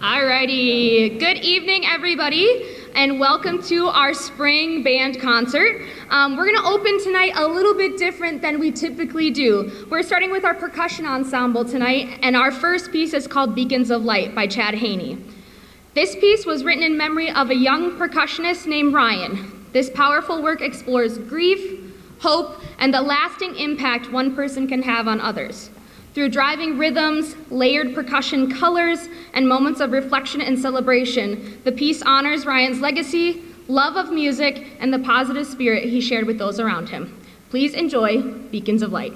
Alrighty, good evening everybody, and welcome to our spring band concert. We're gonna open tonight a little bit different than we typically do. We're starting with our percussion ensemble tonight, and our first piece is called Beacons of Light by Chad Haney. This piece was written in memory of a young percussionist named Ryan. This powerful work explores grief, hope, and the lasting impact one person can have on others. Through driving rhythms, layered percussion colors, and moments of reflection and celebration, the piece honors Ryan's legacy, love of music, and the positive spirit he shared with those around him. Please enjoy Beacons of Light.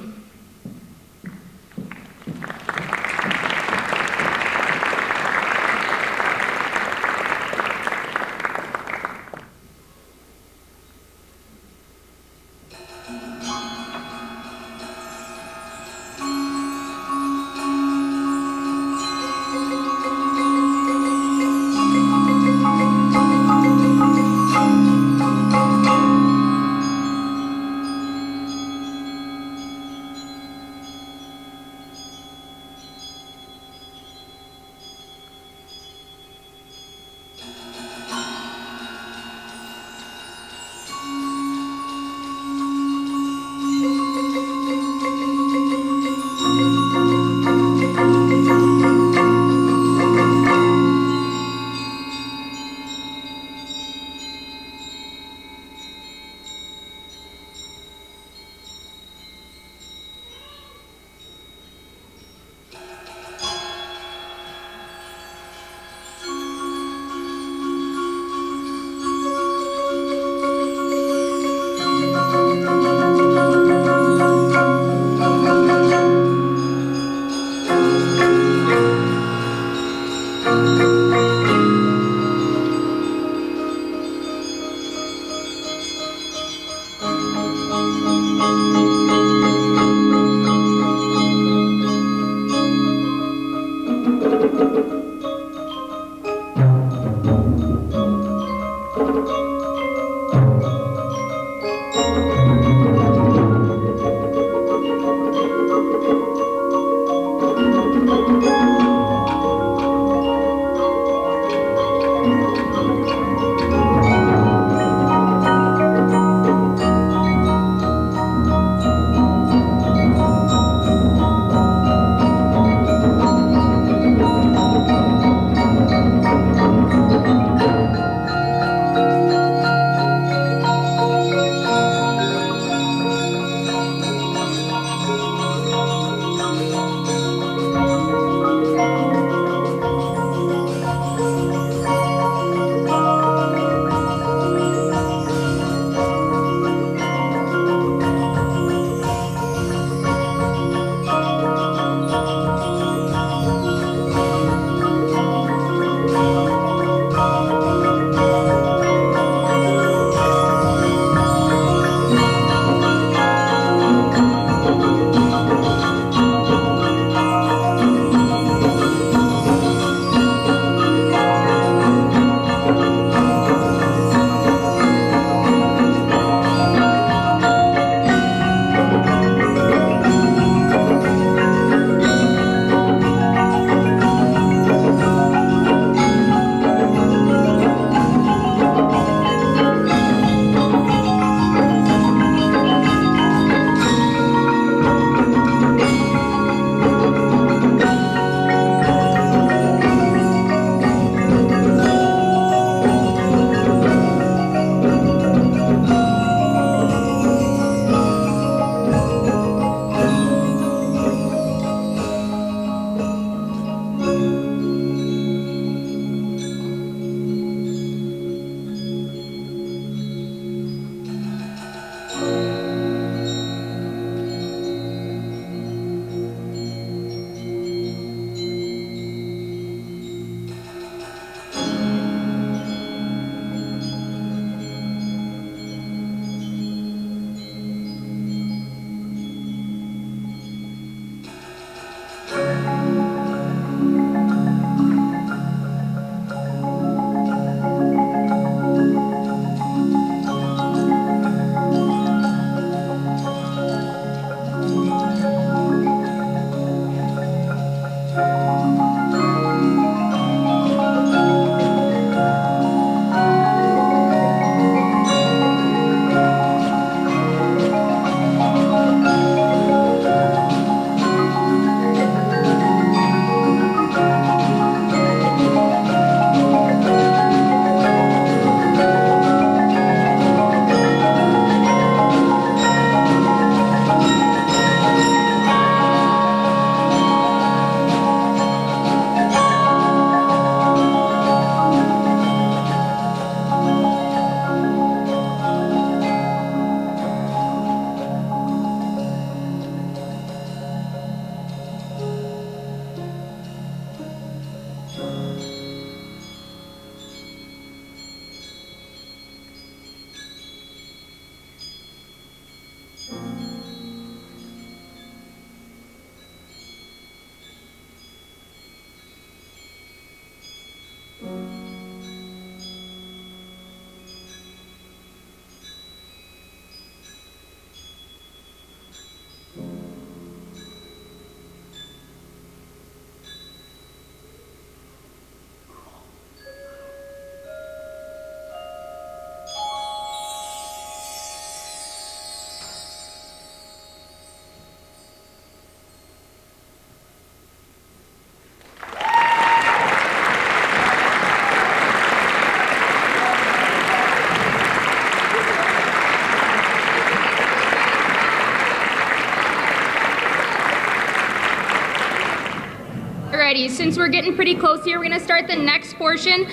Alrighty, since we're getting pretty close here, we're gonna start the next portion.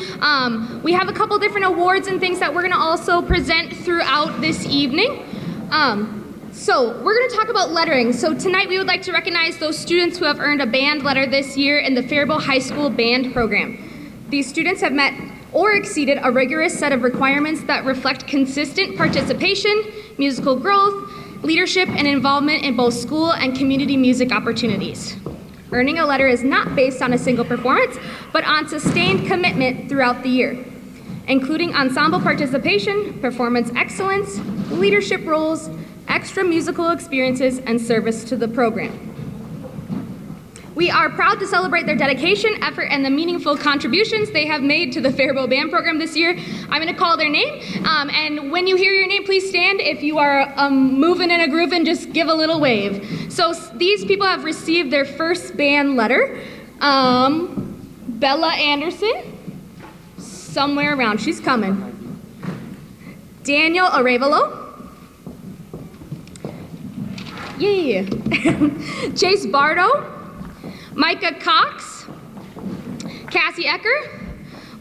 We have a couple different awards and things that we're gonna also present throughout this evening. So we're gonna talk about lettering. So tonight we would like to recognize those students who have earned a band letter this year in the Faribault High School band program. These students have met or exceeded a rigorous set of requirements that reflect consistent participation, musical growth, leadership, and involvement in both school and community music opportunities. Earning a letter is not based on a single performance, but on sustained commitment throughout the year, including ensemble participation, performance excellence, leadership roles, extra musical experiences, and service to the program. We are proud to celebrate their dedication, effort, and the meaningful contributions they have made to the Faribault Band program this year. I'm going to call their name, and when you hear your name, please stand. If you are moving and a grooving, just give a little wave. So these people have received their first band letter. Bella Anderson, somewhere around, she's coming. Daniel Arevalo. Yeah. Chase Bardo. Micah Cox, Cassie Ecker,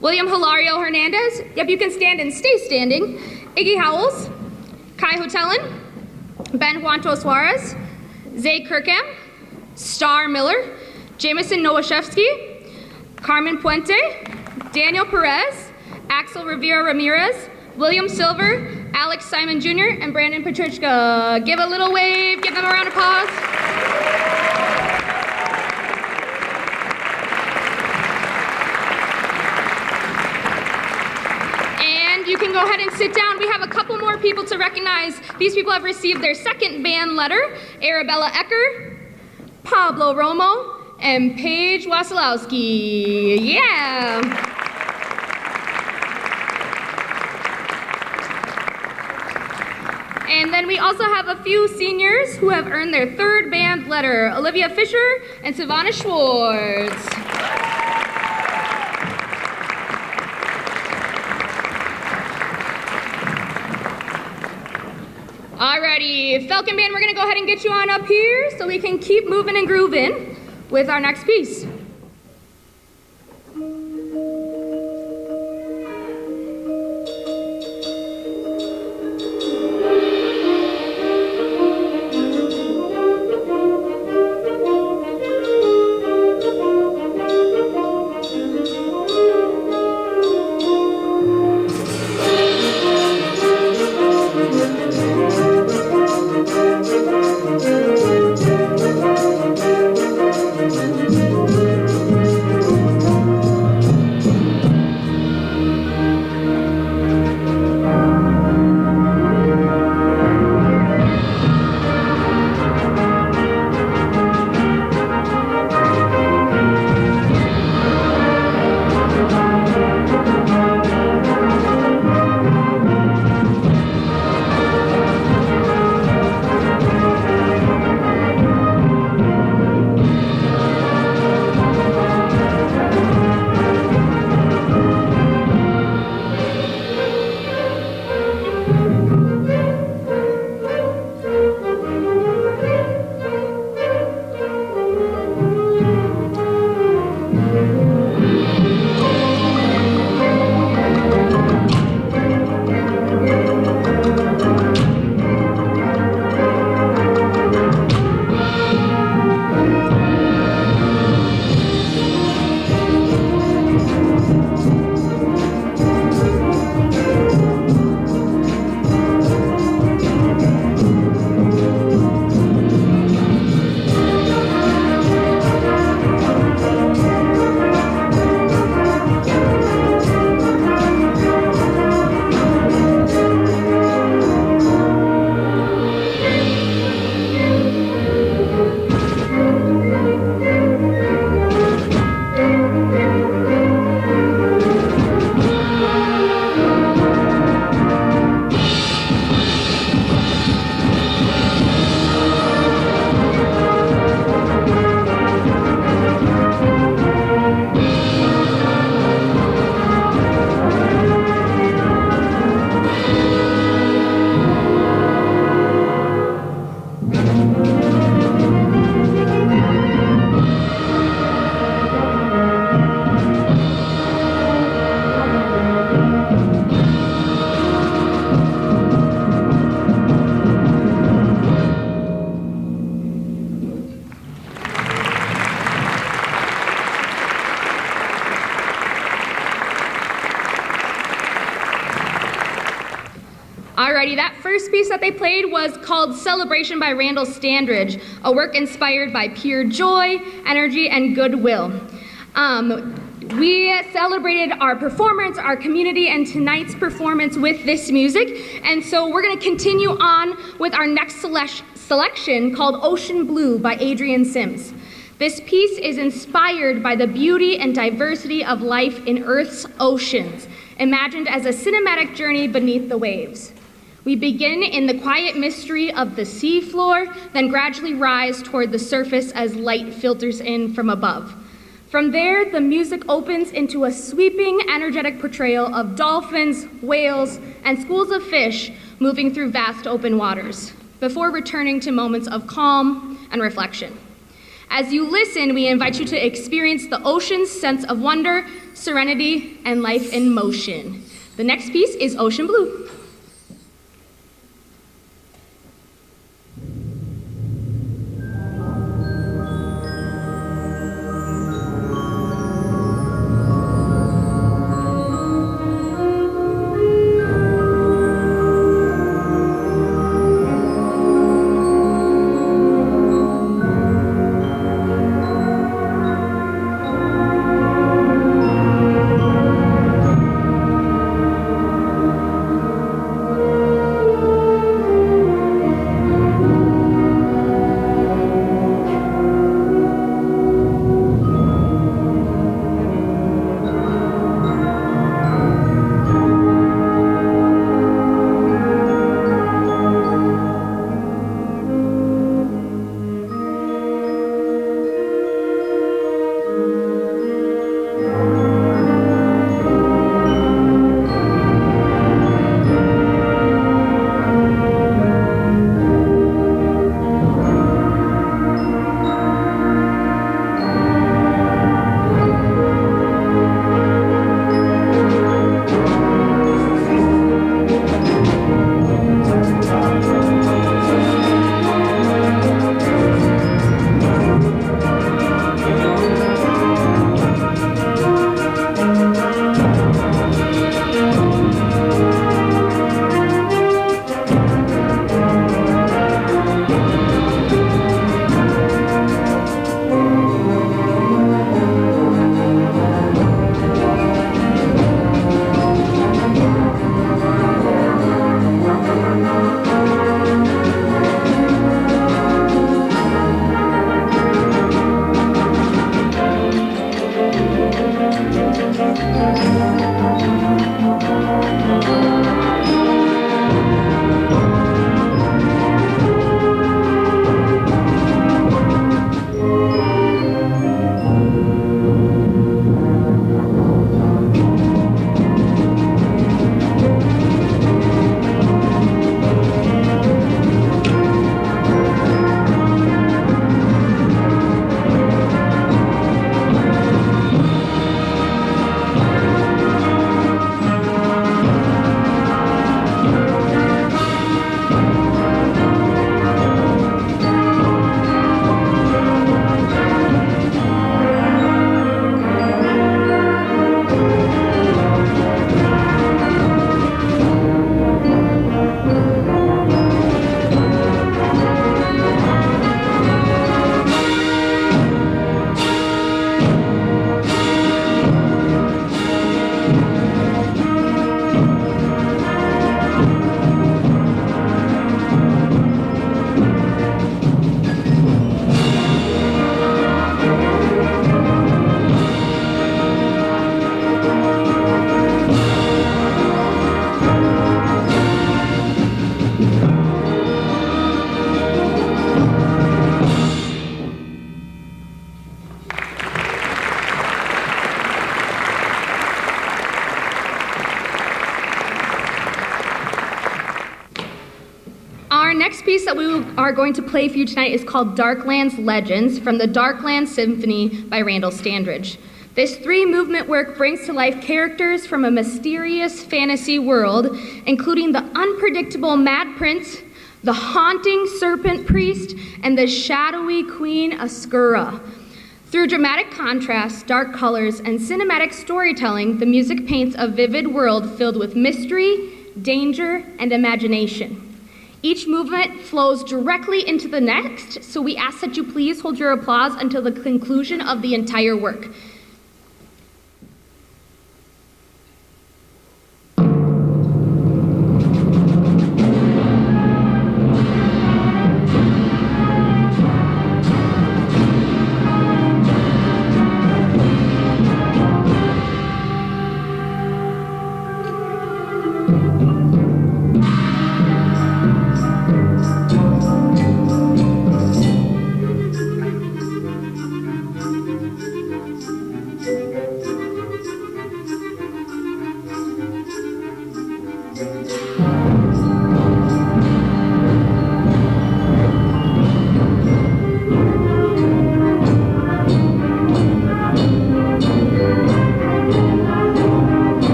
William Hilario Hernandez, yep, you can stand and stay standing, Iggy Howells, Kai Hotelin, Ben Juanto Suarez, Zay Kirkham, Star Miller, Jameson Nowashevsky, Carmen Puente, Daniel Perez, Axel Rivera Ramirez, William Silver, Alex Simon Jr., and Brandon Petrichka. Give a little wave, give them a round of applause. You can go ahead and sit down. We have a couple more people to recognize. These people have received their second band letter. Arabella Ecker, Pablo Romo, and Paige Wasilowski. Yeah. And then we also have a few seniors who have earned their third band letter. Olivia Fisher and Savannah Schwartz. Alrighty, Falcon Band, we're gonna go ahead and get you on up here so we can keep moving and grooving with our next piece. Alrighty, that first piece that they played was called Celebration by Randall Standridge, a work inspired by pure joy, energy, and goodwill. We celebrated our performance, our community, and tonight's performance with this music, and so we're going to continue on with our next selection called Ocean Blue by Adrian Sims. This piece is inspired by the beauty and diversity of life in Earth's oceans, imagined as a cinematic journey beneath the waves. We begin in the quiet mystery of the seafloor, then gradually rise toward the surface as light filters in from above. From there, the music opens into a sweeping, energetic portrayal of dolphins, whales, and schools of fish moving through vast open waters, before returning to moments of calm and reflection. As you listen, we invite you to experience the ocean's sense of wonder, serenity, and life in motion. The next piece is Ocean Blue. next piece that we are going to play for you tonight is called Darklands Legends from the Darklands Symphony by Randall Standridge. This three-movement work brings to life characters from a mysterious fantasy world, including the unpredictable Mad Prince, the haunting Serpent Priest, and the shadowy Queen Ascura. Through dramatic contrast, dark colors, and cinematic storytelling, the music paints a vivid world filled with mystery, danger, and imagination. Each movement flows directly into the next, so we ask that you please hold your applause until the conclusion of the entire work.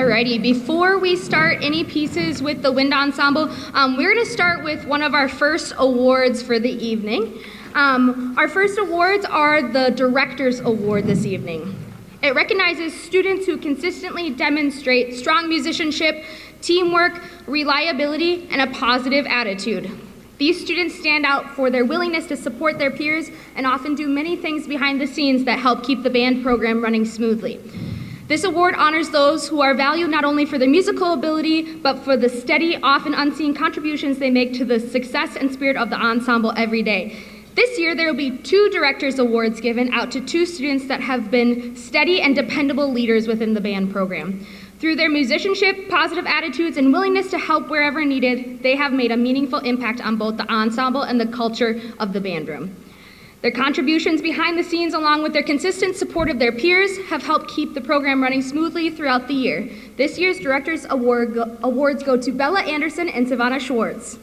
Alrighty, before we start any pieces with the wind ensemble, we're going to start with one of our first awards for the evening. Our first awards are the Director's Award this evening. It recognizes students who consistently demonstrate strong musicianship, teamwork, reliability, and a positive attitude. These students stand out for their willingness to support their peers and often do many things behind the scenes that help keep the band program running smoothly. This award honors those who are valued not only for their musical ability, but for the steady, often unseen contributions they make to the success and spirit of the ensemble every day. This year, there will be 2 Directors Awards given out to 2 students that have been steady and dependable leaders within the band program. Through their musicianship, positive attitudes, and willingness to help wherever needed, they have made a meaningful impact on both the ensemble and the culture of the band room. Their contributions behind the scenes, along with their consistent support of their peers, have helped keep the program running smoothly throughout the year. This year's Directors Awards go to Bella Anderson and Savannah Schwartz.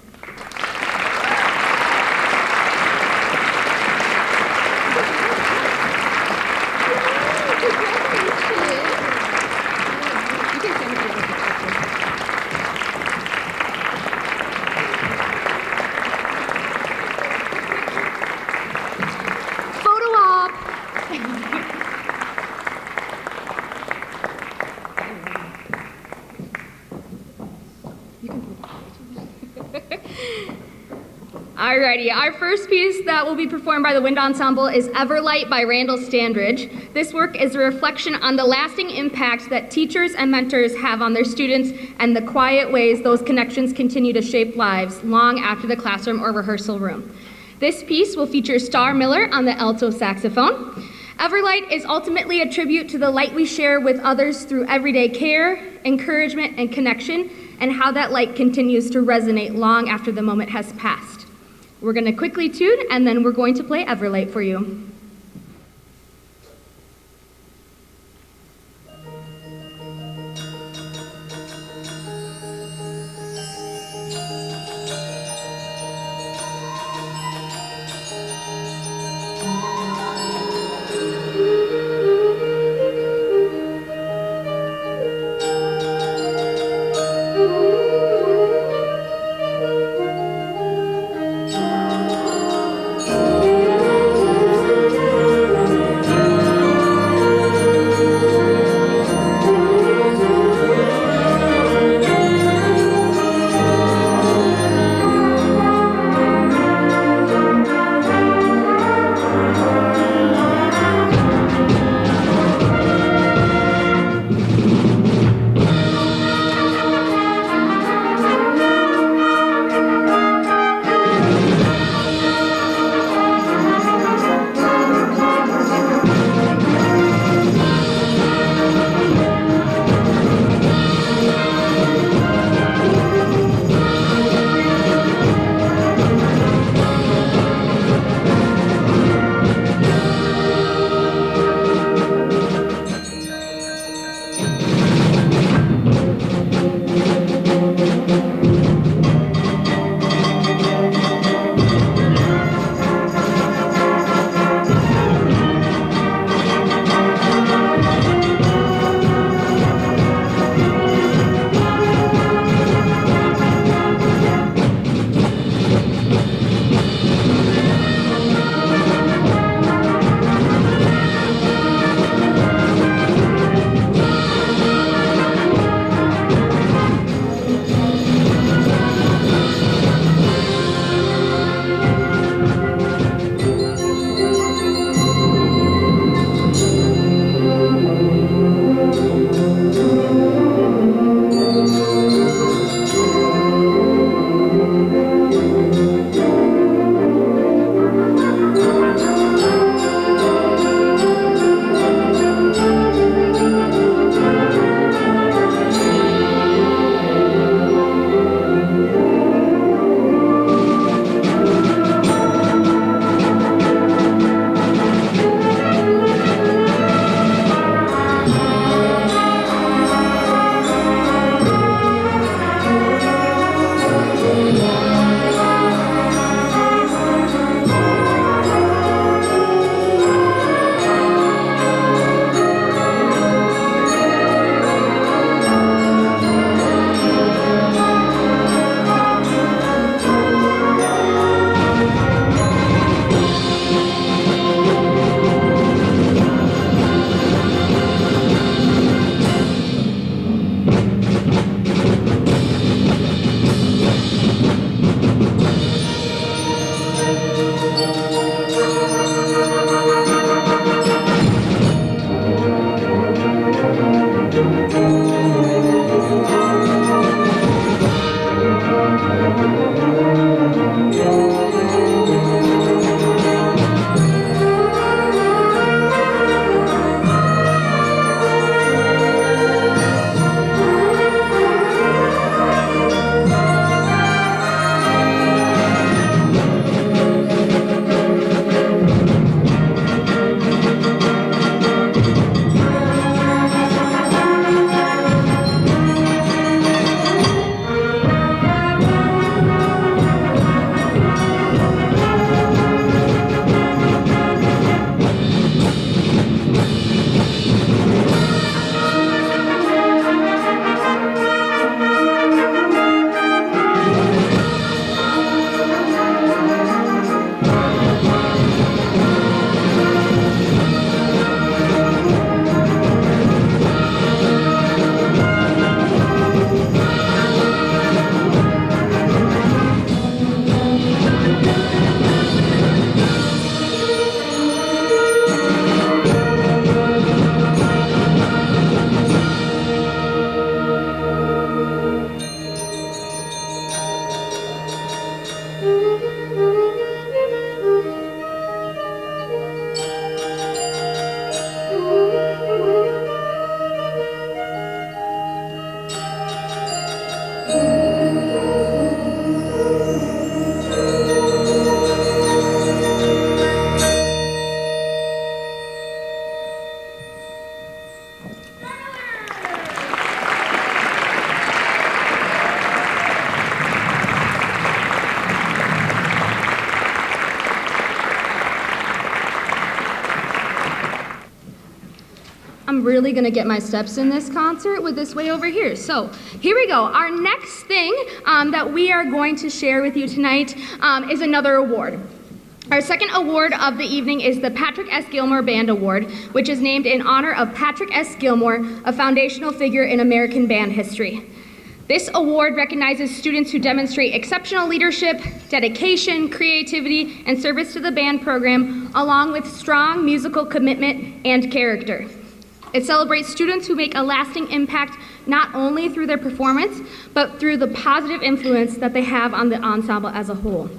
Alrighty, our first piece that will be performed by the Wind Ensemble is Everlight by Randall Standridge. This work is a reflection on the lasting impact that teachers and mentors have on their students and the quiet ways those connections continue to shape lives long after the classroom or rehearsal room. This piece will feature Star Miller on the alto saxophone. Everlight is ultimately a tribute to the light we share with others through everyday care, encouragement, and connection, and how that light continues to resonate long after the moment has passed. We're going to quickly tune, and then we're going to play Everlight for you. I'm really gonna get my steps in this concert with this way over here. So here we go. Our next thing that we are going to share with you tonight is another award. Our second award of the evening is the Patrick S. Gilmore Band Award, which is named in honor of Patrick S. Gilmore, a foundational figure in American band history. This award recognizes students who demonstrate exceptional leadership, dedication, creativity, and service to the band program, along with strong musical commitment and character. It celebrates students who make a lasting impact not only through their performance, but through the positive influence that they have on the ensemble as a whole.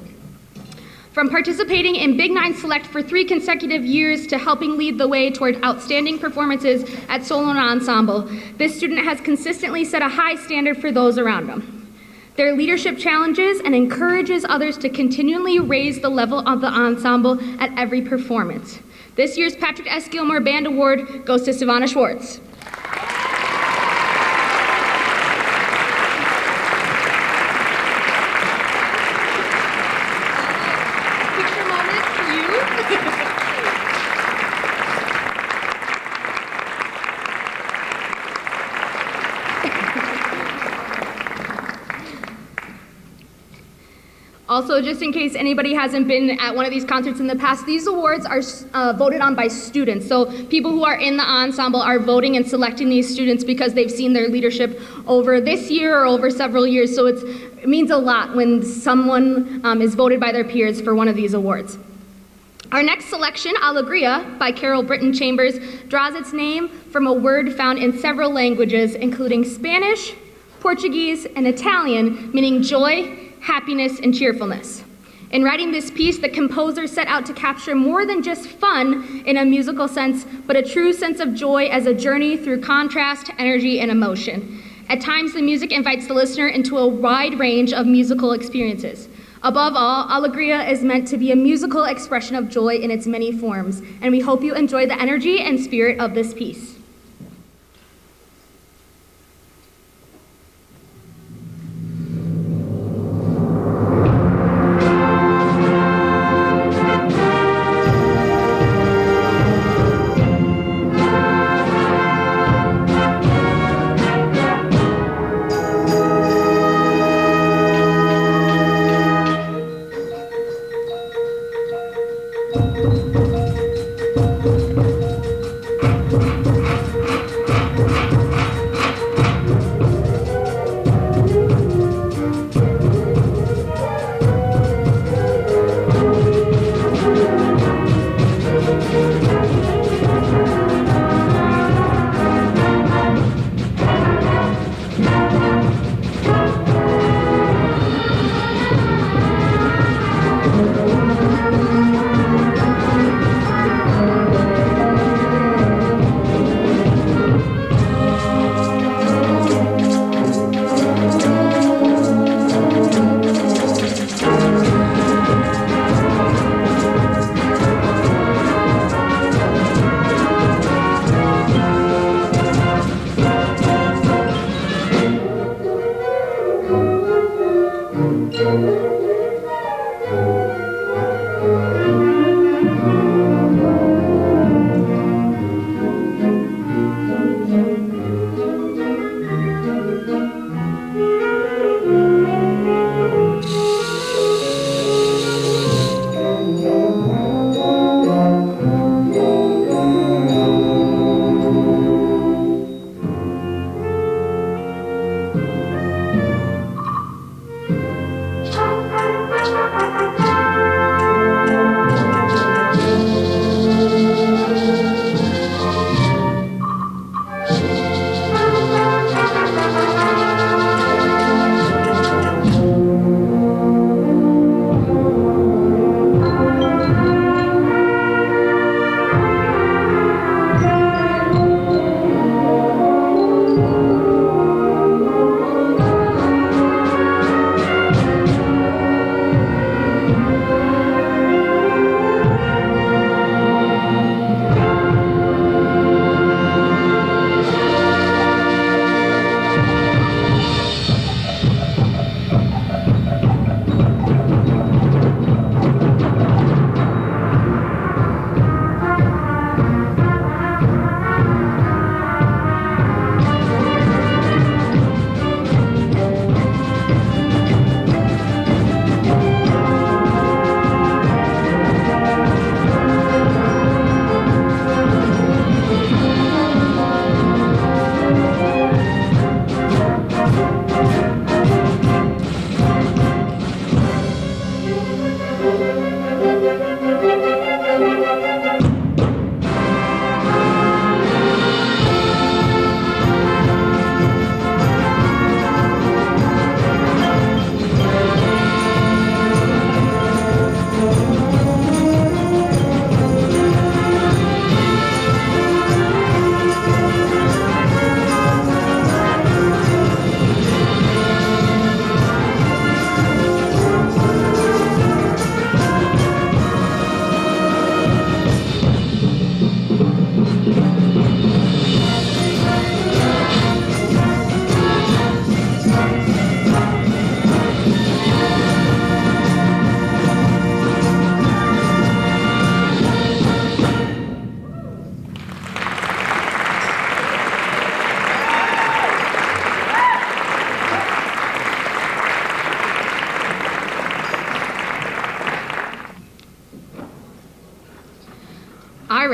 From participating in Big Nine Select for 3 consecutive years to helping lead the way toward outstanding performances at solo and ensemble, this student has consistently set a high standard for those around them. Their leadership challenges and encourages others to continually raise the level of the ensemble at every performance. This year's Patrick S. Gilmore Band Award goes to Savannah Schwartz. Picture moment for you. Also, just in case anybody hasn't been at one of these concerts in the past, these awards are voted on by students. So people who are in the ensemble are voting and selecting these students because they've seen their leadership over this year or over several years. So it means a lot when someone is voted by their peers for one of these awards. Our next selection, Alegria, by Carol Britton Chambers, draws its name from a word found in several languages, including Spanish, Portuguese, and Italian, meaning joy, happiness, and cheerfulness. In writing this piece, the composer set out to capture more than just fun in a musical sense, but a true sense of joy as a journey through contrast, energy, and emotion. At times, the music invites the listener into a wide range of musical experiences. Above all, Alegria is meant to be a musical expression of joy in its many forms, and we hope you enjoy the energy and spirit of this piece.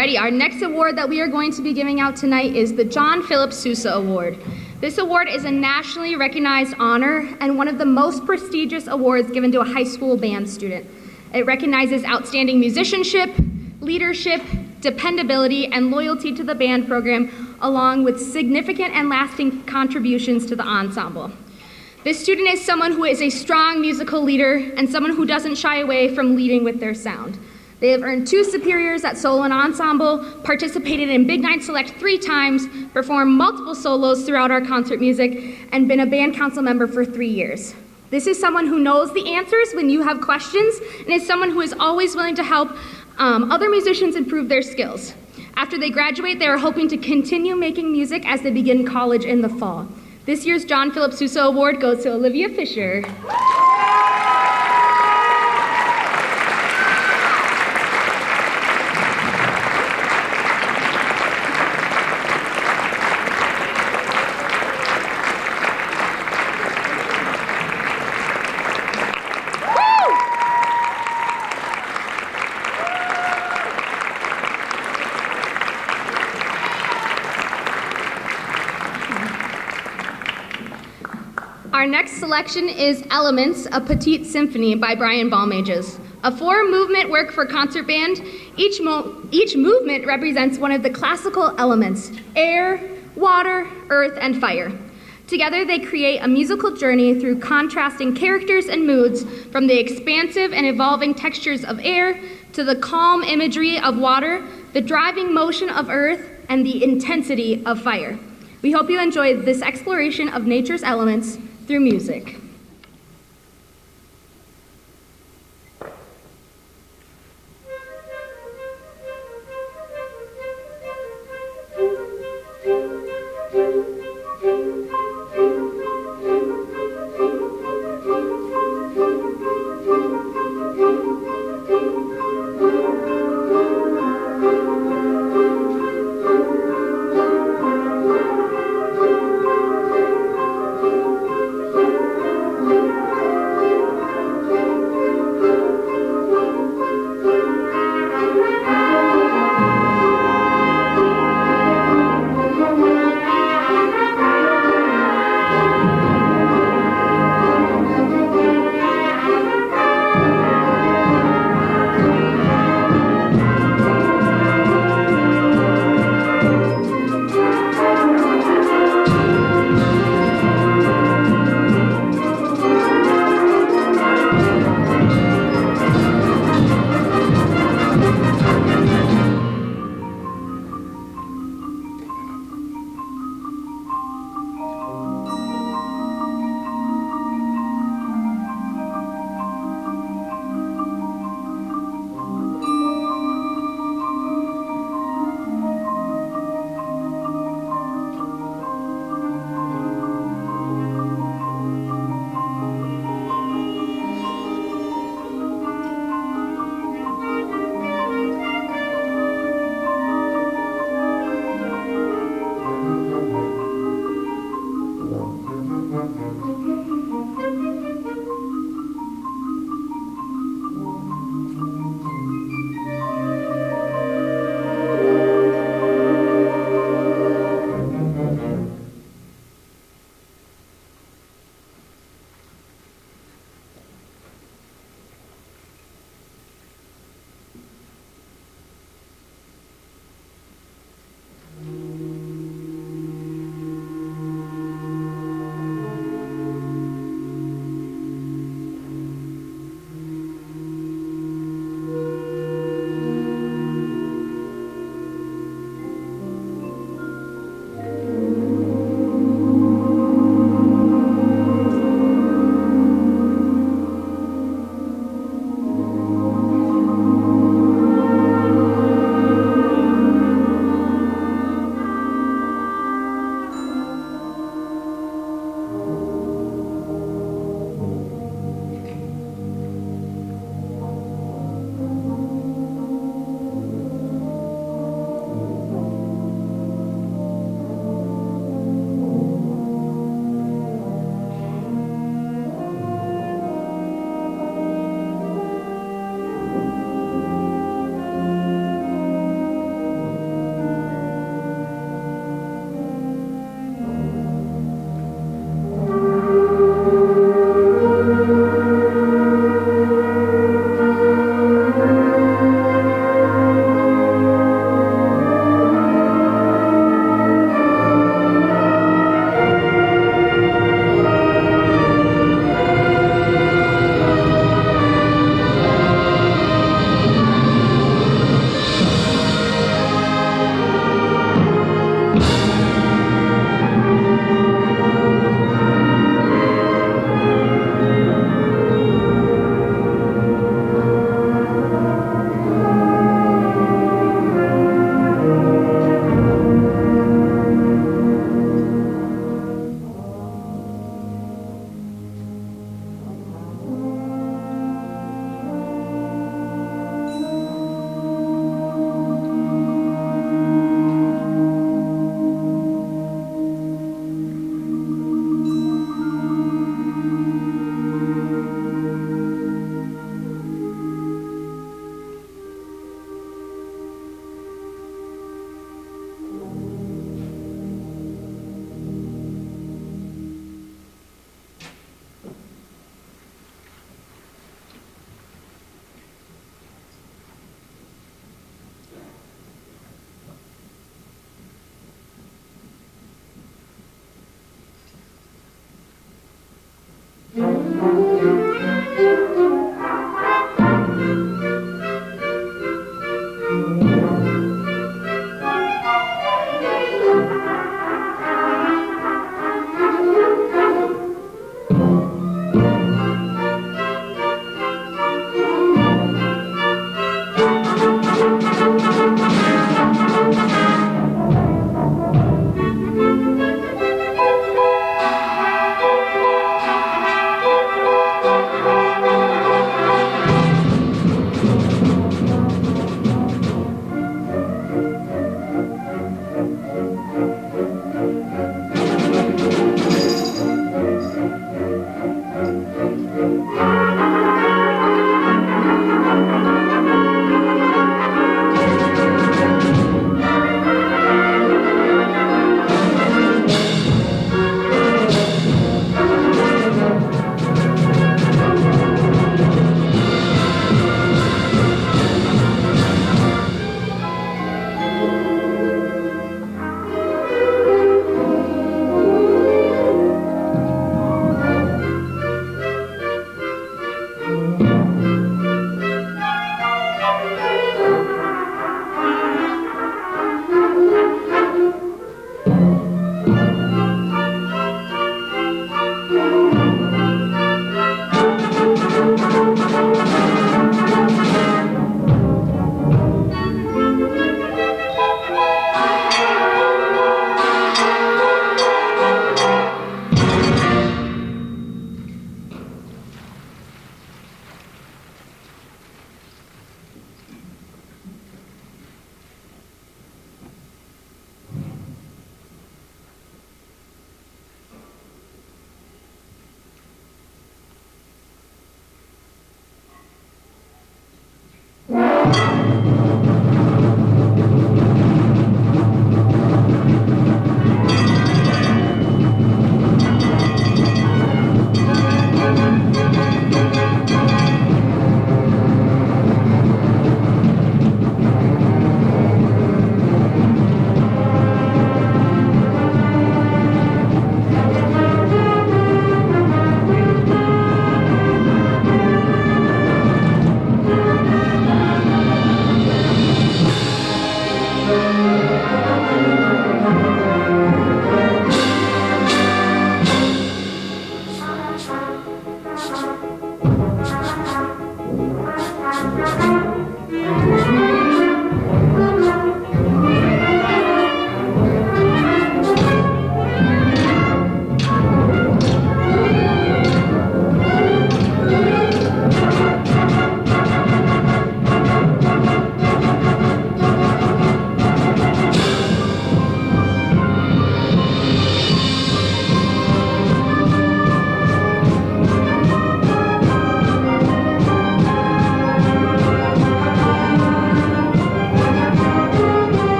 Alrighty, our next award that we are going to be giving out tonight is the John Philip Sousa Award. This award is a nationally recognized honor and one of the most prestigious awards given to a high school band student. It recognizes outstanding musicianship, leadership, dependability, and loyalty to the band program, along with significant and lasting contributions to the ensemble. This student is someone who is a strong musical leader and someone who doesn't shy away from leading with their sound. They have earned 2 superiors at solo and ensemble, participated in Big 9 Select 3 times, performed multiple solos throughout our concert music, and been a band council member for 3 years. This is someone who knows the answers when you have questions, and is someone who is always willing to help other musicians improve their skills. After they graduate, they are hoping to continue making music as they begin college in the fall. This year's John Philip Sousa Award goes to Olivia Fisher. Our next selection is Elements, a Petite Symphony by Brian Balmages. A 4-movement work for concert band, each movement represents one of the classical elements: air, water, earth, and fire. Together they create a musical journey through contrasting characters and moods, from the expansive and evolving textures of air to the calm imagery of water, the driving motion of earth, and the intensity of fire. We hope you enjoy this exploration of nature's elements through music.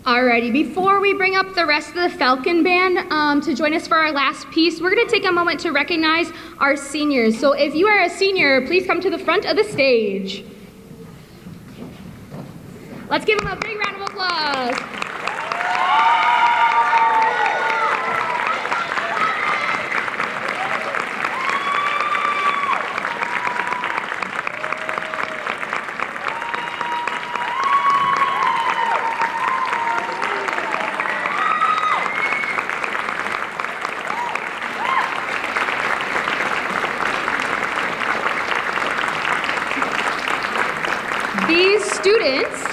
Alrighty, before we bring up the rest of the Falcon Band to join us for our last piece, we're going to take a moment to recognize our seniors. So if you are a senior, please come to the front of the stage. Let's give them a big round of applause. These students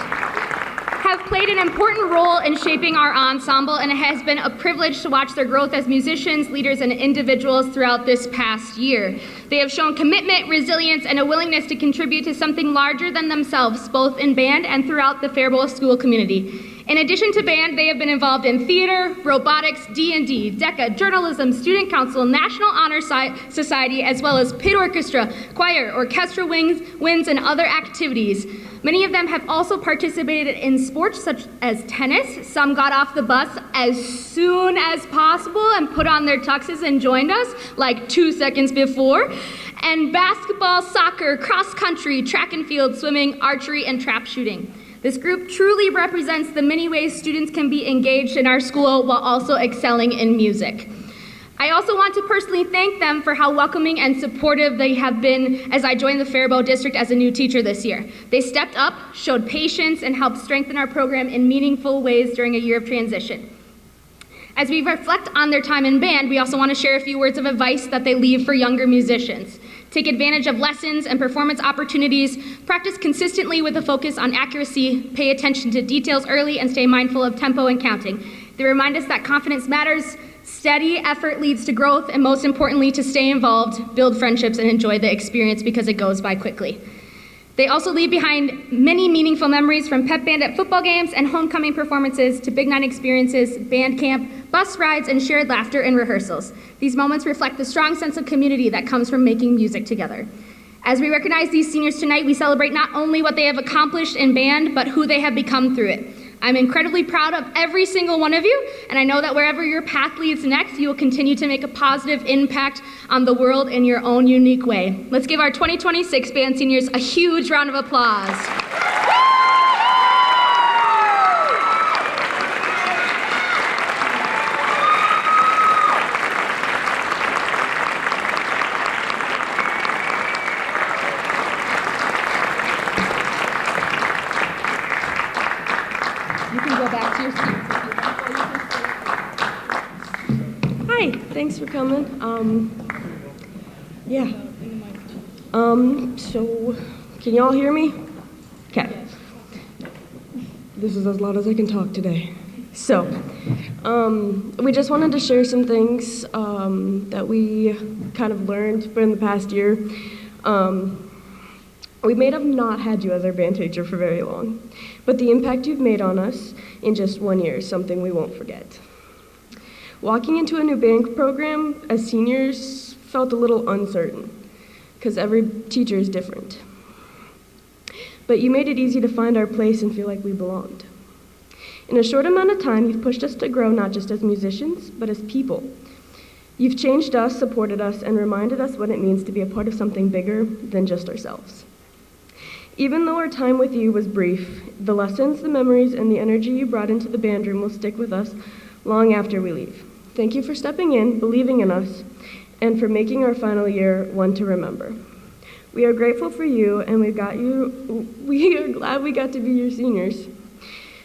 have played an important role in shaping our ensemble, and it has been a privilege to watch their growth as musicians, leaders, and individuals throughout this past year. They have shown commitment, resilience, and a willingness to contribute to something larger than themselves, both in band and throughout the Faribault school community. In addition to band, they have been involved in theater, robotics, D&D, DECA, journalism, student council, National Honor Society, as well as pit orchestra, choir, orchestra winds, and other activities. Many of them have also participated in sports such as tennis. Some got off the bus as soon as possible and put on their tuxes and joined us like 2 seconds before. And basketball, soccer, cross country, track and field, swimming, archery, and trap shooting. This group truly represents the many ways students can be engaged in our school while also excelling in music. I also want to personally thank them for how welcoming and supportive they have been as I joined the Faribault district as a new teacher this year. They stepped up, showed patience, and helped strengthen our program in meaningful ways during a year of transition. As we reflect on their time in band, we also want to share a few words of advice that they leave for younger musicians. Take advantage of lessons and performance opportunities, practice consistently with a focus on accuracy, pay attention to details early, and stay mindful of tempo and counting. They remind us that confidence matters, steady effort leads to growth, and most importantly, to stay involved, build friendships, and enjoy the experience because it goes by quickly. They also leave behind many meaningful memories from pep band at football games and homecoming performances to Big Night experiences, band camp, bus rides, and shared laughter in rehearsals. These moments reflect the strong sense of community that comes from making music together. As we recognize these seniors tonight, we celebrate not only what they have accomplished in band, but who they have become through it. I'm incredibly proud of every single one of you, and I know that wherever your path leads next, you will continue to make a positive impact on the world in your own unique way. Let's give our 2026 band seniors a huge round of applause. Hi, thanks for coming. Yeah. So, can y'all hear me? Okay. This is as loud as I can talk today. So, we just wanted to share some things that we kind of learned in the past year. We may have not had you as our band teacher for very long, but the impact you've made on us in just 1 year is something we won't forget. Walking into a new band program as seniors felt a little uncertain, because every teacher is different. But you made it easy to find our place and feel like we belonged. In a short amount of time, you've pushed us to grow not just as musicians, but as people. You've changed us, supported us, and reminded us what it means to be a part of something bigger than just ourselves. Even though our time with you was brief, the lessons, the memories, and the energy you brought into the band room will stick with us long after we leave. Thank you for stepping in, believing in us, and for making our final year one to remember. We are grateful for you, and we are glad we got to be your seniors.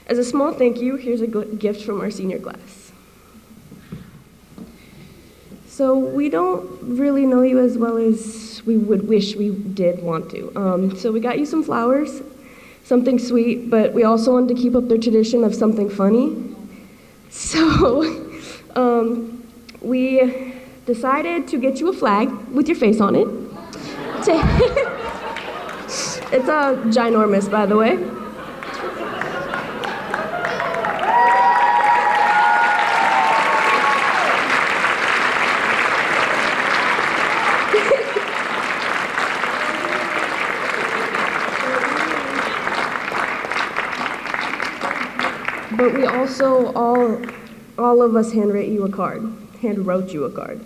As a small thank you, here's a gift from our senior class. So we don't really know you as well as we would wish we did want to. So we got you some flowers, something sweet, but we also wanted to keep up the tradition of something funny. So we decided to get you a flag with your face on it. It's ginormous, by the way. But we also, all of us handwrote you a card.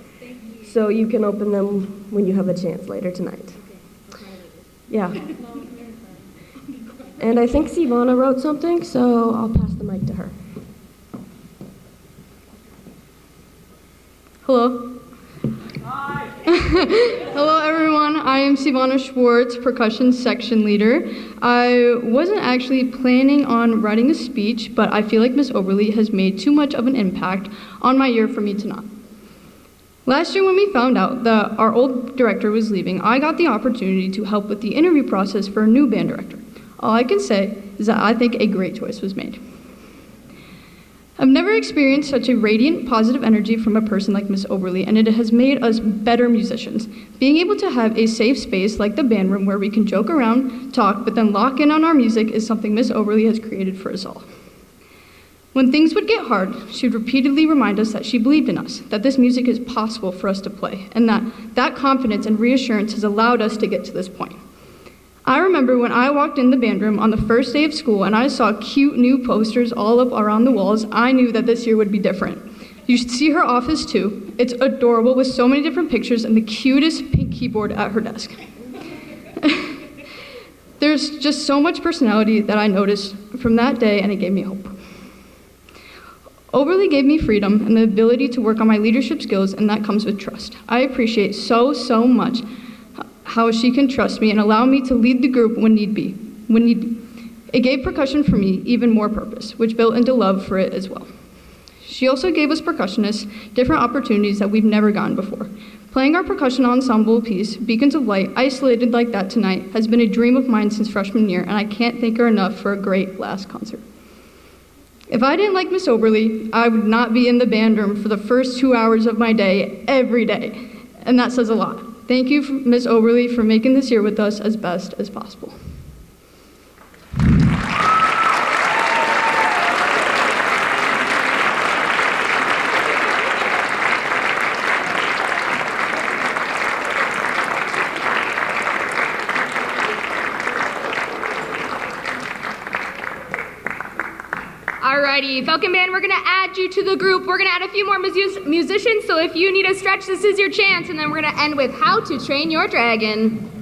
So you can open them when you have a chance later tonight. Yeah. And I think Sivana wrote something, so I'll pass the mic to her. Hello. Hi. Hello, everyone. I am Sivana Schwartz, percussion section leader. I wasn't actually planning on writing a speech, but I feel like Miss Oberly has made too much of an impact on my year for me to not. Last year when we found out that our old director was leaving, I got the opportunity to help with the interview process for a new band director. All I can say is that I think a great choice was made. I've never experienced such a radiant, positive energy from a person like Miss Oberly, and it has made us better musicians. Being able to have a safe space like the band room where we can joke around, talk, but then lock in on our music is something Miss Oberly has created for us all. When things would get hard, she would repeatedly remind us that she believed in us, that this music is possible for us to play, and that confidence and reassurance has allowed us to get to this point. I remember when I walked in the band room on the first day of school and I saw cute new posters all up around the walls, I knew that this year would be different. You should see her office too. It's adorable with so many different pictures and the cutest pink keyboard at her desk. There's just so much personality that I noticed from that day, and it gave me hope. Oberly gave me freedom and the ability to work on my leadership skills, and that comes with trust. I appreciate so much how she can trust me and allow me to lead the group when need be. It gave percussion for me even more purpose, which built into love for it as well. She also gave us percussionists different opportunities that we've never gotten before. Playing our percussion ensemble piece, Beacons of Light, isolated like that tonight, has been a dream of mine since freshman year, and I can't thank her enough for a great last concert. If I didn't like Miss Oberly, I would not be in the band room for the first 2 hours of my day, every day, and that says a lot. Thank you, Miss Oberly, for making this year with us as best as possible. Alrighty, Falcon Band, we're gonna add you to the group. We're gonna add a few more musicians, so if you need a stretch, this is your chance, and then we're gonna end with How to Train Your Dragon.